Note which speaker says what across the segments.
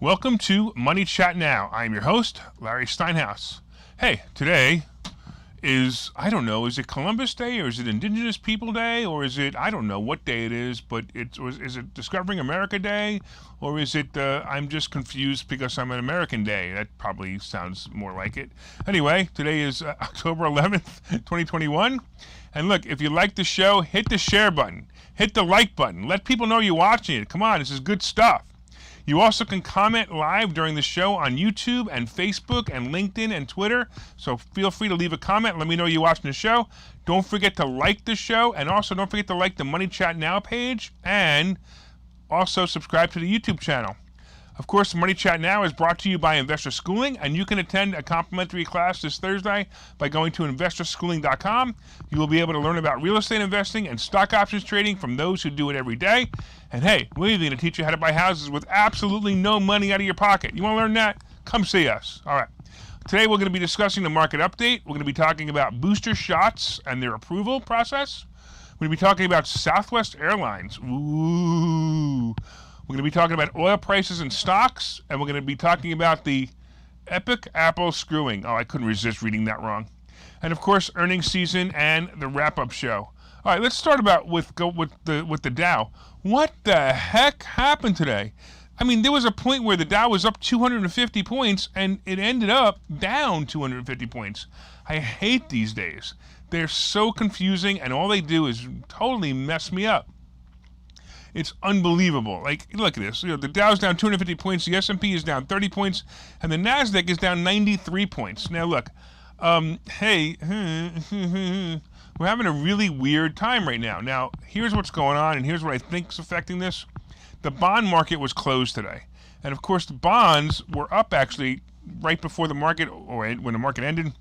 Speaker 1: Welcome to Money Chat Now. I'm your host, Larry Steinhouse. Hey, today is, I don't know, is it Columbus Day or is it Indigenous People Day or is it, I don't know what day it is, but is it Discovering America Day or is it, I'm just confused because I'm an American Day? That probably sounds more like it. Anyway, today is October 11th, 2021. And look, if you like the show, hit the share button, hit the like button, let people know you're watching it. Come on, this is good stuff. You also can comment live during the show on YouTube and Facebook and LinkedIn and Twitter. So feel free to leave a comment. Let me know you're watching the show. Don't forget to like the show. And also don't forget to like the Money Chat Now page. And also subscribe to the YouTube channel. Of course, Money Chat Now is brought to you by Investor Schooling, and you can attend a complimentary class this Thursday by going to investorschooling.com. You will be able to learn about real estate investing and stock options trading from those who do it every day. And hey, we're even going to teach you how to buy houses with absolutely no money out of your pocket. You want to learn that? Come see us. All right. Today we're going to be discussing the market update. We're going to be talking about booster shots and their approval process. We're going to be talking about Southwest Airlines. Ooh. We're going to be talking about oil prices and stocks, and we're going to be talking about the epic Apple screwing. Oh, I couldn't resist reading that wrong. And of course, earnings season and the wrap-up show. All right, let's start with the Dow. What the heck happened today? I mean, there was a point where the Dow was up 250 points, and it ended up down 250 points. I hate these days. They're so confusing, and all they do is totally mess me up. It's unbelievable. Like, look at this. You know, the Dow's down 250 points, the S&P is down 30 points, and the Nasdaq is down 93 points. Now, look, hey, we're having a really weird time right now. Now, here's what's going on, and here's what I think is affecting this. The bond market was closed today, and of course, the bonds were up actually right before the market, or when the market ended.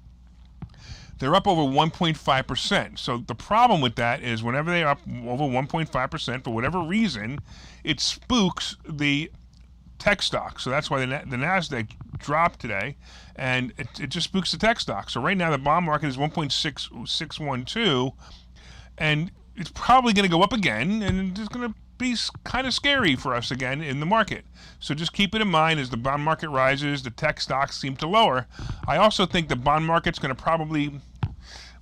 Speaker 1: They're up over 1.5%. So the problem with that is whenever they're up over 1.5%, for whatever reason, it spooks the tech stocks. So that's why the Nasdaq dropped today, and it just spooks the tech stocks. So right now the bond market is 1.612, and it's probably going to go up again, and it's going to be kind of scary for us again in the market. So just keep it in mind as the bond market rises, the tech stocks seem to lower. I also think the bond market's going to probably,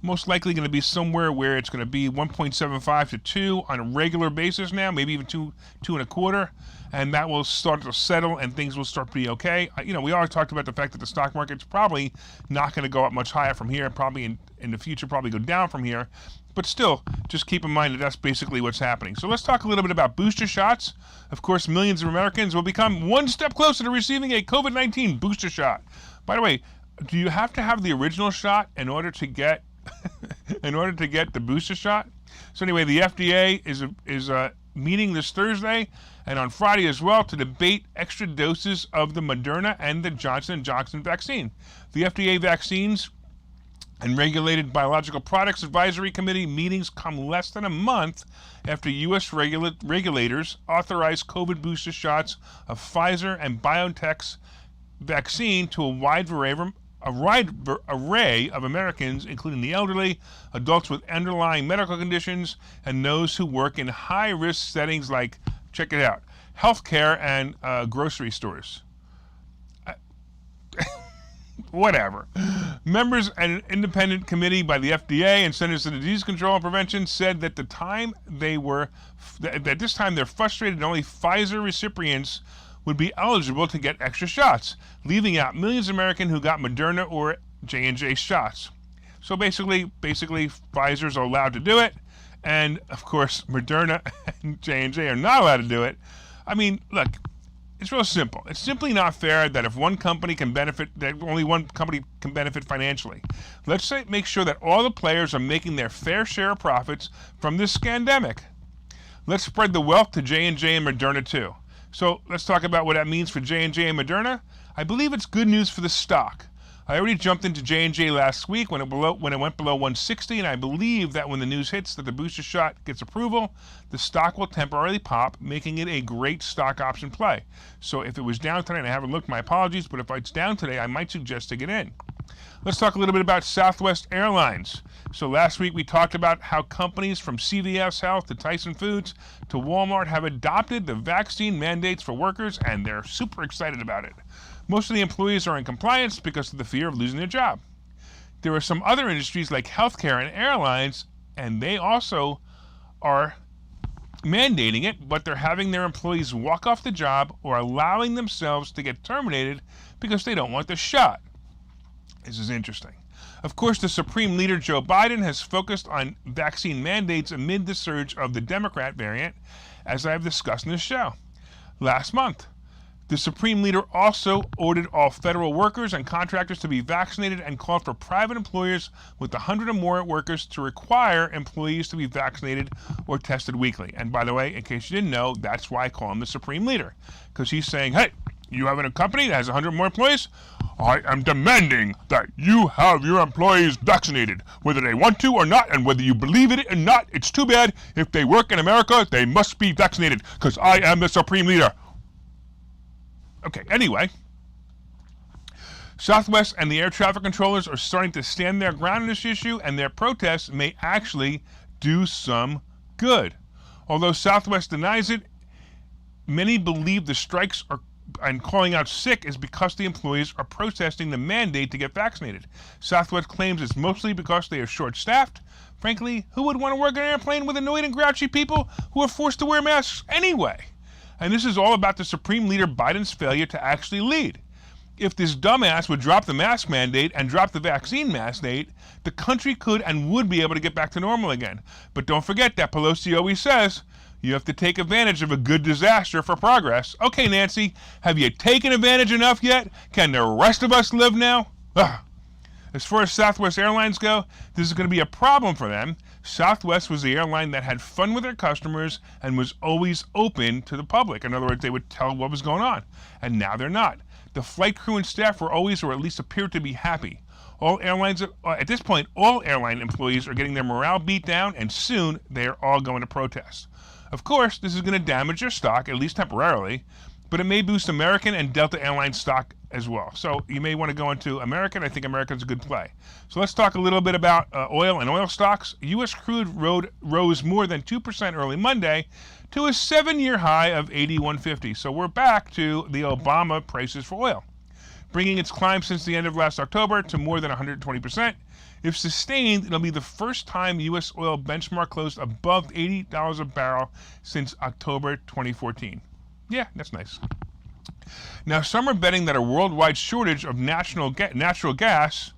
Speaker 1: most likely going to be somewhere where it's going to be 1.75 to 2 on a regular basis now, maybe even 2.25, and that will start to settle and things will start to be okay. You know, we always talked about the fact that the stock market's probably not going to go up much higher from here, probably in the future, probably go down from here. But still, just keep in mind that that's basically what's happening. So let's talk a little bit about booster shots. Of course, millions of Americans will become one step closer to receiving a COVID-19 booster shot. By the way, do you have to have the original shot in order to get the booster shot? So anyway, the FDA is meeting this Thursday and on Friday as well to debate extra doses of the Moderna and the Johnson & Johnson vaccine. The FDA vaccines and Regulated Biological Products Advisory Committee meetings come less than a month after U.S. regulators authorized COVID booster shots of Pfizer and BioNTech's vaccine to a wide array of Americans, including the elderly, adults with underlying medical conditions, and those who work in high-risk settings like, check it out, healthcare and grocery stores. Whatever. Members and an independent committee by the FDA and Centers for Disease Control and Prevention said that this time they're frustrated that only Pfizer recipients would be eligible to get extra shots, leaving out millions of Americans who got Moderna or J&J shots. So basically Pfizer's allowed to do it, and of course Moderna and J&J are not allowed to do it. I mean, look, it's real simple. It's simply not fair that if one company can benefit, that only one company can benefit financially. Let's make sure that all the players are making their fair share of profits from this scandemic. Let's spread the wealth to J&J and Moderna too. So let's talk about what that means for J&J and Moderna. I believe it's good news for the stock. I already jumped into J&J last week when it went below 160, and I believe that when the news hits that the booster shot gets approval, the stock will temporarily pop, making it a great stock option play. So if it was down today, and I haven't looked, my apologies, but if it's down today, I might suggest to get in. Let's talk a little bit about Southwest Airlines. So last week we talked about how companies from CVS Health to Tyson Foods to Walmart have adopted the vaccine mandates for workers, and they're super excited about it. Most of the employees are in compliance because of the fear of losing their job. There are some other industries like healthcare and airlines, and they also are mandating it, but they're having their employees walk off the job or allowing themselves to get terminated because they don't want the shot. This is interesting. Of course, the Supreme Leader Joe Biden has focused on vaccine mandates amid the surge of the Democrat variant, as I have discussed in this show. Last month, the Supreme Leader also ordered all federal workers and contractors to be vaccinated and called for private employers with 100 or more workers to require employees to be vaccinated or tested weekly. And by the way, in case you didn't know, that's why I call him the Supreme Leader, because he's saying, hey, you have a company that has 100 or more employees? I am demanding that you have your employees vaccinated, whether they want to or not, and whether you believe in it or not. It's too bad. If they work in America, they must be vaccinated, because I am the Supreme Leader. Okay, anyway, Southwest and the air traffic controllers are starting to stand their ground on this issue, and their protests may actually do some good. Although Southwest denies it, many believe the strikes and calling out sick is because the employees are protesting the mandate to get vaccinated. Southwest claims it's mostly because they are short-staffed. Frankly, who would want to work on an airplane with annoyed and grouchy people who are forced to wear masks anyway? And this is all about the Supreme Leader Biden's failure to actually lead. If this dumbass would drop the mask mandate and drop the vaccine mandate, the country could and would be able to get back to normal again. But don't forget that Pelosi always says, you have to take advantage of a good disaster for progress. Okay, Nancy, have you taken advantage enough yet? Can the rest of us live now? Ugh. As far as Southwest Airlines go, this is going to be a problem for them. Southwest was the airline that had fun with their customers and was always open to the public. In other words, they would tell what was going on. And now they're not. The flight crew and staff were always, or at least appeared to be, happy. All airlines, at this point, all airline employees are getting their morale beat down, and soon they are all going to protest. Of course, this is going to damage their stock, at least temporarily, but it may boost American and Delta Airlines stock as well. So you may want to go into American. I think American's a good play. So let's talk a little bit about oil and oil stocks. U.S. crude rose more than 2% early Monday to a 7-year high of $81.50. So we're back to the Obama prices for oil, bringing its climb since the end of last October to more than 120%. If sustained, it'll be the first time U.S. oil benchmark closed above $80 a barrel since October 2014. Yeah, that's nice. Now, some are betting that a worldwide shortage of natural gas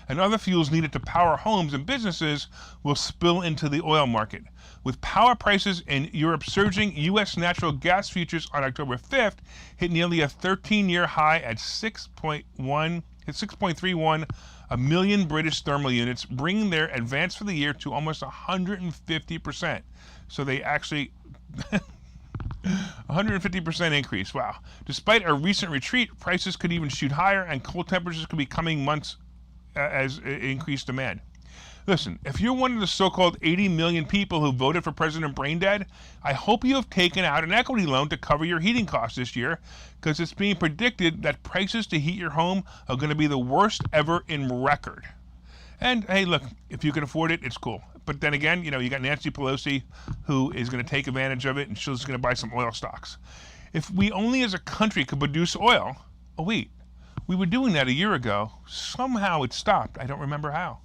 Speaker 1: and other fuels needed to power homes and businesses will spill into the oil market. With power prices in Europe surging, U.S. natural gas futures on October 5th hit nearly a 13-year high at 6.31 a million British thermal units, bringing their advance for the year to almost 150%. So they actually 150% increase. Wow. Despite a recent retreat, prices could even shoot higher, and cold temperatures could be coming months as increased demand. Listen, if you're one of the so-called 80 million people who voted for President Braindead, I hope you have taken out an equity loan to cover your heating costs this year, because it's being predicted that prices to heat your home are going to be the worst ever in record. And hey, look, if you can afford it, it's cool. But then again, you got Nancy Pelosi, who is going to take advantage of it, and she's going to buy some oil stocks. If we only as a country could produce oil, we were doing that a year ago. Somehow it stopped. I don't remember how.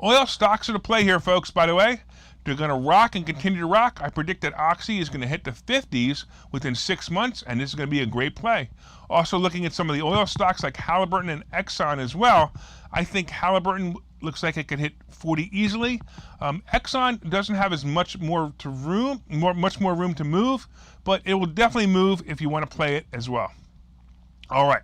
Speaker 1: Oil stocks are the play here, folks, by the way. They're going to rock and continue to rock. I predict that Oxy is going to hit the 50s within 6 months, and this is going to be a great play. Also looking at some of the oil stocks like Halliburton and Exxon as well, I think Halliburton looks like it could hit 40 easily. Exxon doesn't have as much more room to move, but it will definitely move if you want to play it as well. All right,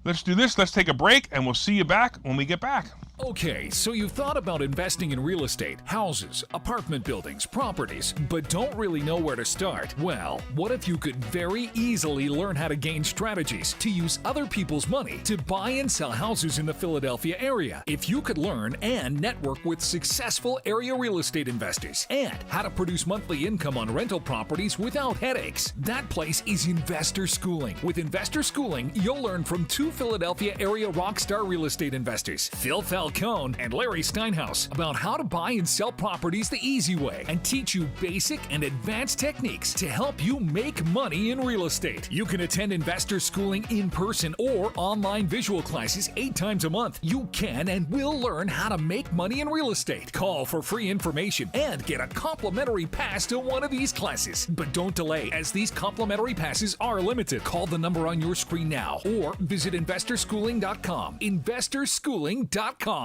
Speaker 1: let's do this. Let's take a break, and we'll see you back when we get back.
Speaker 2: Okay, so you've thought about investing in real estate, houses, apartment buildings, properties, but don't really know where to start? Well, what if you could very easily learn how to gain strategies to use other people's money to buy and sell houses in the Philadelphia area? If you could learn and network with successful area real estate investors and how to produce monthly income on rental properties without headaches, that place is Investor Schooling. With Investor Schooling, you'll learn from two Philadelphia area rockstar real estate investors, Phil Falcone and Larry Steinhouse, about how to buy and sell properties the easy way and teach you basic and advanced techniques to help you make money in real estate. You can attend Investor Schooling in person or online visual classes 8 times a month. You can and will learn how to make money in real estate. Call for free information and get a complimentary pass to one of these classes. But don't delay, as these complimentary passes are limited. Call the number on your screen now or visit investorschooling.com. investorschooling.com.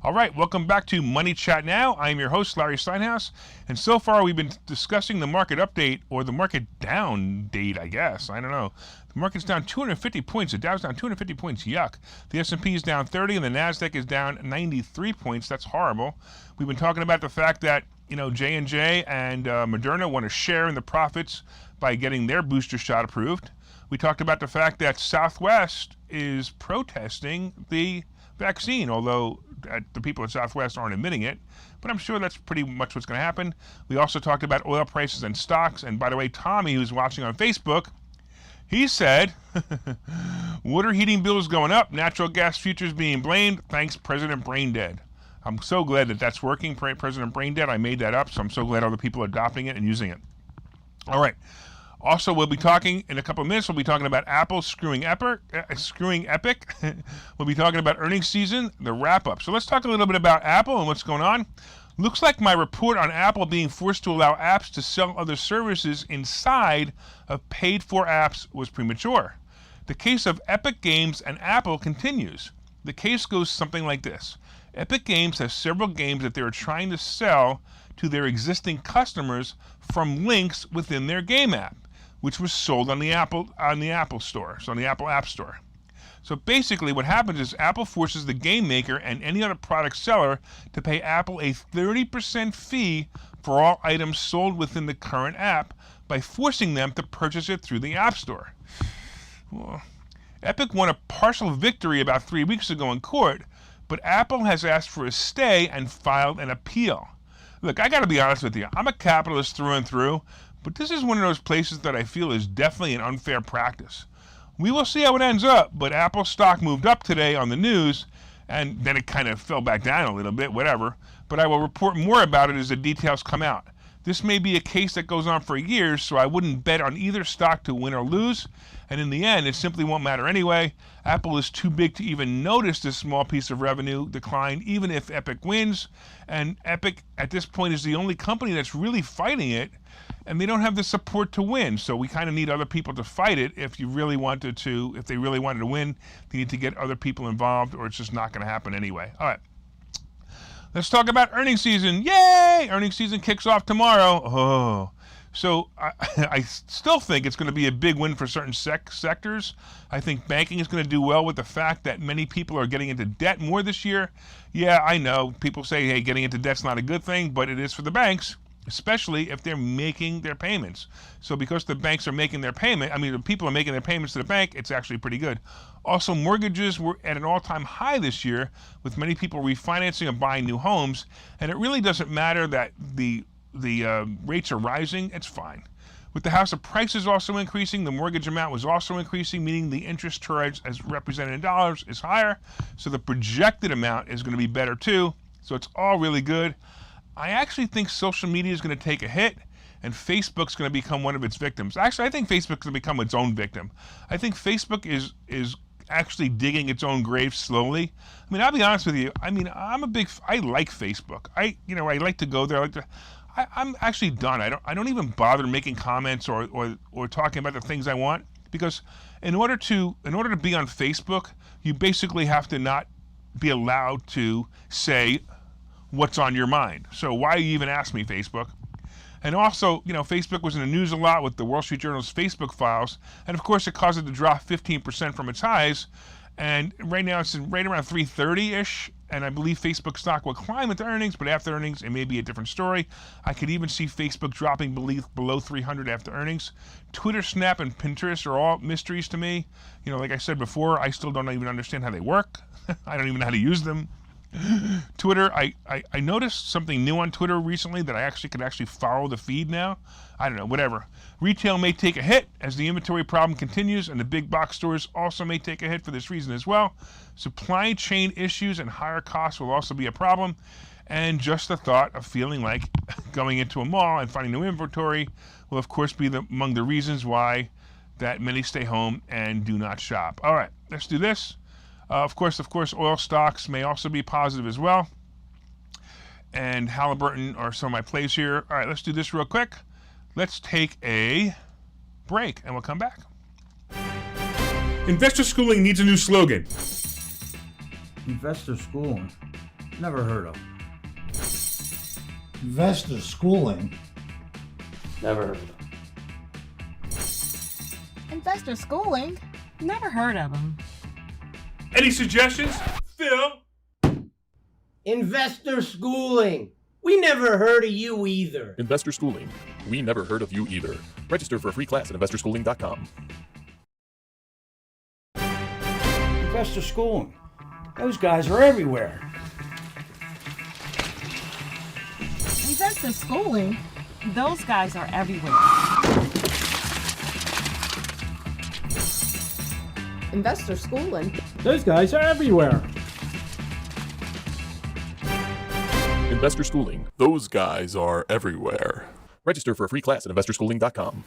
Speaker 1: All right, welcome back to Money Chat Now. I'm your host, Larry Steinhouse, and so far we've been discussing the market update, or the market down date, I guess. I don't know. The market's down 250 points. The Dow's down 250 points. Yuck. The S&P is down 30, and the NASDAQ is down 93 points. That's horrible. We've been talking about the fact that, J&J and Moderna want to share in the profits by getting their booster shot approved. We talked about the fact that Southwest is protesting the vaccine, although the people at Southwest aren't admitting it, but I'm sure that's pretty much what's going to happen. We also talked about oil prices and stocks, and by the way, Tommy, who's watching on Facebook, he said, water heating bills going up, natural gas futures being blamed, thanks President Braindead. I'm so glad that that's working, President Braindead. I made that up, so I'm so glad other people are adopting it and using it. All right. Also, we'll be talking in a couple of minutes. We'll be talking about Apple screwing Epic. We'll be talking about earnings season, the wrap-up. So let's talk a little bit about Apple and what's going on. Looks like my report on Apple being forced to allow apps to sell other services inside of paid-for apps was premature. The case of Epic Games and Apple continues. The case goes something like this. Epic Games has several games that they are trying to sell to their existing customers from links within their game app, which was sold on the Apple Store, so on the Apple App Store. So basically what happens is Apple forces the game maker and any other product seller to pay Apple a 30% fee for all items sold within the current app by forcing them to purchase it through the App Store. Well, Epic won a partial victory about 3 weeks ago in court, but Apple has asked for a stay and filed an appeal. Look, I got to be honest with you. I'm a capitalist through and through, but this is one of those places that I feel is definitely an unfair practice. We will see how it ends up, but Apple stock moved up today on the news, and then it kind of fell back down a little bit, whatever. But I will report more about it as the details come out. This may be a case that goes on for years, so I wouldn't bet on either stock to win or lose, and in the end, it simply won't matter anyway. Apple is too big to even notice this small piece of revenue decline, even if Epic wins, and Epic at this point is the only company that's really fighting it, and they don't have the support to win, so we kind of need other people to fight it if they really wanted to win. They need to get other people involved, or it's just not going to happen anyway. All right. Let's talk about earnings season. Yay! Earnings season kicks off tomorrow. Oh. So I still think it's going to be a big win for certain sectors. I think banking is going to do well with the fact that many people are getting into debt more this year. Yeah, I know. People say, hey, getting into debt's not a good thing, but it is for the banks, especially if they're making their payments. So because the banks are making their payment, the people are making their payments to the bank, it's actually pretty good. Also, mortgages were at an all-time high this year, with many people refinancing and buying new homes, and it really doesn't matter that the rates are rising. It's fine. With the house of prices also increasing, the mortgage amount was also increasing, meaning the interest charge as represented in dollars is higher, so the projected amount is going to be better too. So it's all really good. I actually think social media is going to take a hit, and Facebook's going to become one of its victims. Actually, I think Facebook's going to become its own victim. I think Facebook is actually digging its own grave slowly. I'll be honest with you. I like Facebook. I like to go there. I'm actually done. I don't even bother making comments or talking about the things I want, because in order to be on Facebook, you basically have to not be allowed to say what's on your mind. So why you even ask me, Facebook? And also, Facebook was in the news a lot with the Wall Street Journal's Facebook files, and of course it caused it to drop 15% from its highs, and right now it's right around 330-ish, and I believe Facebook stock will climb with earnings, but after earnings it may be a different story. I could even see Facebook dropping below 300 after earnings. Twitter, Snap, and Pinterest are all mysteries to me. Like I said before, I still don't even understand how they work. I don't even know how to use them. Twitter, I noticed something new on Twitter recently that I could actually follow the feed now. I don't know, whatever. Retail may take a hit as the inventory problem continues, and the big box stores also may take a hit for this reason as well. Supply chain issues and higher costs will also be a problem, and just the thought of feeling like going into a mall and finding no inventory will of course be among the reasons why that many stay home and do not shop. All right, let's do this. Of course, oil stocks may also be positive as well. And Halliburton are some of my plays here. All right, let's do this real quick. Let's take a break, and we'll come back. Investor schooling needs a new slogan.
Speaker 3: Investor schooling? Never heard of.
Speaker 4: Investor schooling?
Speaker 5: Never heard of them.
Speaker 6: Investor schooling? Never heard of them.
Speaker 1: Any suggestions? Phil?
Speaker 5: Investor schooling. We never heard of you either.
Speaker 7: Investor Schooling. We never heard of you either. Register for a free class at investorschooling.com.
Speaker 3: Investor schooling. Those guys are everywhere.
Speaker 6: Investor schooling? Those guys are everywhere.
Speaker 8: Investor schooling?
Speaker 3: Those guys are everywhere.
Speaker 7: Investor Schooling. Those guys are everywhere. Register for a free class at investorschooling.com.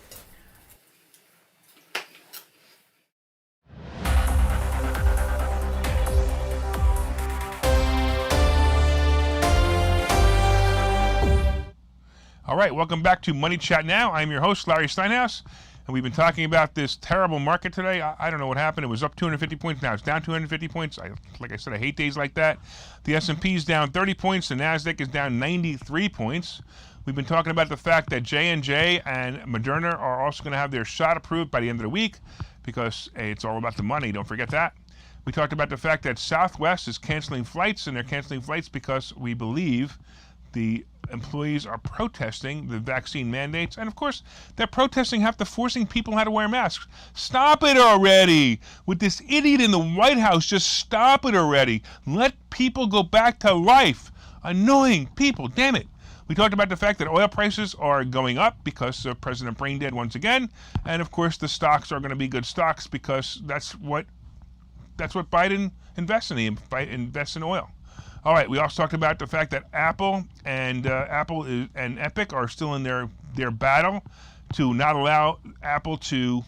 Speaker 1: All right, welcome back to Money Chat Now. I'm your host, Larry Steinhouse, and we've been talking about this terrible market today. I don't know what happened. It was up 250 points. Now it's down 250 points. Like I said, I hate days like that. The S&P is down 30 points. The NASDAQ is down 93 points. We've been talking about the fact that J&J and Moderna are also going to have their shot approved by the end of the week because it's all about the money. Don't forget that. We talked about the fact that Southwest is canceling flights, and they're canceling flights because we believe the employees are protesting the vaccine mandates. And of course, they're protesting after forcing people how to wear masks. Stop it already! With this idiot in the White House, just stop it already. Let people go back to life. Annoying people, damn it. We talked about the fact that oil prices are going up because of President Brain Dead once again. And of course, the stocks are going to be good stocks because that's what Biden invests in. He invests in oil. All right, we also talked about the fact that Apple and Epic are still in their battle to not allow Apple to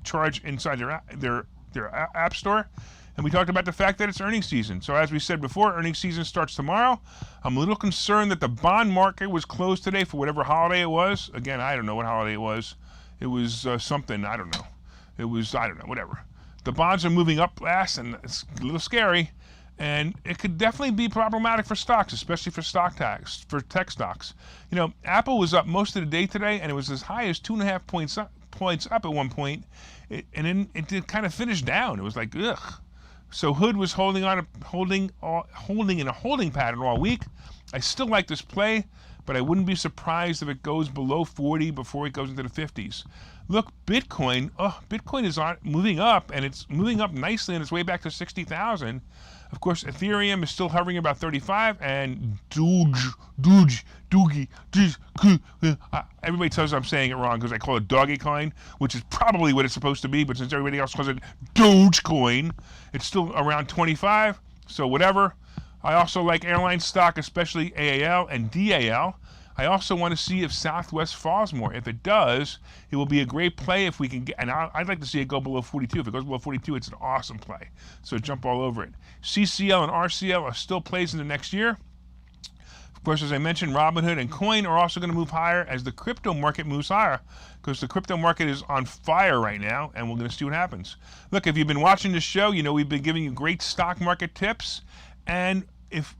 Speaker 1: charge inside their app store. And we talked about the fact that it's earnings season. So as we said before, earnings season starts tomorrow. I'm a little concerned that the bond market was closed today for whatever holiday it was. Again, I don't know what holiday it was. It was something, I don't know. It was, I don't know, whatever. The bonds are moving up fast, and it's a little scary. And it could definitely be problematic for stocks, especially for tech stocks. Apple was up most of the day today, and it was as high as 2.5 points up at one point, and then it did kind of finish down. It was like, ugh. So Hood was holding in a holding pattern all week. I still like this play, but I wouldn't be surprised if it goes below 40 before it goes into the 50s. Look, Bitcoin is moving up, and it's moving up nicely on its way back to 60,000. Of course, Ethereum is still hovering about 35, and everybody tells I'm saying it wrong because I call it Dogecoin, which is probably what it's supposed to be, but since everybody else calls it Dogecoin, it's still around 25, so whatever. I also like airline stock, especially AAL and DAL. I also want to see if Southwest falls more. If it does, it will be a great play if we can get, and I'd like to see it go below 42. If it goes below 42, it's an awesome play. So jump all over it. CCL and RCL are still plays in the next year. Of course, as I mentioned, Robinhood and Coin are also going to move higher as the crypto market moves higher, because the crypto market is on fire right now, and we're going to see what happens. Look, if you've been watching this show, we've been giving you great stock market tips, and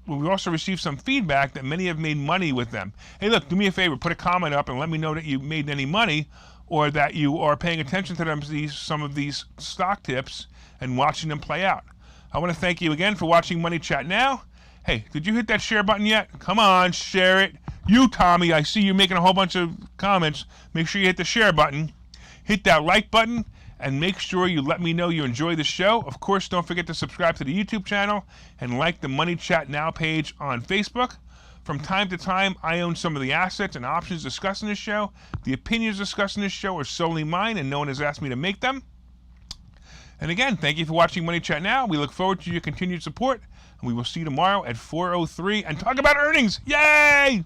Speaker 1: we also received some feedback that many have made money with them. Hey, look, do me a favor, put a comment up and let me know that you made any money or that you are paying attention to some of these stock tips and watching them play out. I want to thank you again for watching Money Chat Now. Hey, did you hit that share button yet? Come on, share it. You, Tommy, I see you making a whole bunch of comments. Make sure you hit the share button. Hit that like button. And make sure you let me know you enjoy the show. Of course, don't forget to subscribe to the YouTube channel and like the Money Chat Now page on Facebook. From time to time, I own some of the assets and options discussed in this show. The opinions discussed in this show are solely mine, and no one has asked me to make them. And again, thank you for watching Money Chat Now. We look forward to your continued support, and we will see you tomorrow at 4:03 and talk about earnings. Yay!